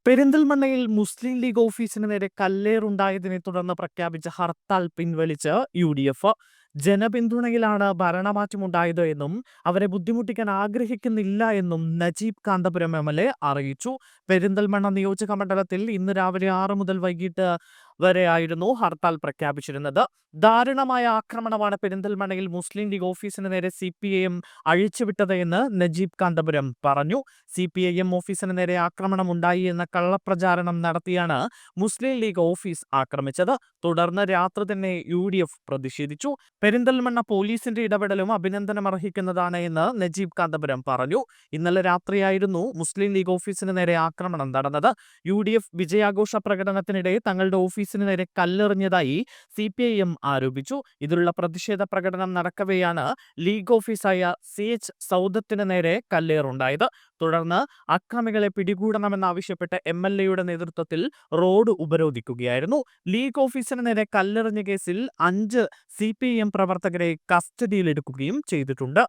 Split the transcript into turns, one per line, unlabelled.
പെരിന്തൽമണ്ണയിൽ മുസ്ലിം ലീഗ് ഓഫീസിന് നേരെ കല്ലേറുണ്ടായതിനെ തുടർന്ന് പ്രഖ്യാപിച്ച ഹർത്താൽ പിൻവലിച്ച് UDF. ജനപിന്തുണയിലാണ് ഭരണമാറ്റമുണ്ടായത് എന്നും അവരെ ബുദ്ധിമുട്ടിക്കാൻ ആഗ്രഹിക്കുന്നില്ല എന്നും നജീബ് കാന്തപുരം MLA അറിയിച്ചു. പെരിന്തൽമണ്ണ നിയോജക മണ്ഡലത്തിൽ ഇന്ന് രാവിലെ 6 മുതൽ വൈകിട്ട് വരെയായിരുന്നു ഹർത്താൽ പ്രഖ്യാപിച്ചിരുന്നത്. ദാരുണമായ ആക്രമണമാണ് പെരിന്തൽമണ്ണയിൽ മുസ്ലിം ലീഗ് ഓഫീസിന് നേരെ CPIM അഴിച്ചുവിട്ടത് എന്ന് നജീബ് കാന്തപുരം പറഞ്ഞു. CPIM ഓഫീസിന് നേരെ ആക്രമണം ഉണ്ടായി എന്ന കള്ളപ്രചാരണം നടത്തിയാണ് മുസ്ലിം ലീഗ് ഓഫീസ് ആക്രമിച്ചത്. തുടർന്ന് രാത്രി തന്നെ UDF പ്രതിഷേധിച്ചു. പെരിന്തൽമണ്ണ പോലീസിന്റെ ഇടപെടലും അഭിനന്ദനമർഹിക്കുന്നതാണ് എന്ന് നജീബ് കാന്തപുരം പറഞ്ഞു. ഇന്നലെ രാത്രിയായിരുന്നു മുസ്ലിം ലീഗ് ഓഫീസിന് നേരെ ആക്രമണം നടന്നത്. UDF വിജയാഘോഷ പ്രകടനത്തിനിടെ തങ്ങളുടെ ഓഫീസിന് നേരെ കല്ലെറിഞ്ഞതായി CPIM ആരോപിച്ചു. ഇതിലുള്ള പ്രതിഷേധ പ്രകടനം നടക്കവെയാണ് ലീഗ് ഓഫീസായ CH സൗദത്തിന് നേരെ കല്ലേറുണ്ടായത്. തുടർന്ന് അക്രമികളെ പിടികൂടണമെന്നാവശ്യപ്പെട്ട് MLAയുടെ നേതൃത്വത്തിൽ റോഡ് ഉപരോധിക്കുകയായിരുന്നു. ലീഗ് ഓഫീസിന് നേരെ കല്ലെറിഞ്ഞ കേസിൽ 5 CPIM പ്രവർത്തകരെ കസ്റ്റഡിയിലെടുക്കുകയും ചെയ്തിട്ടുണ്ട്.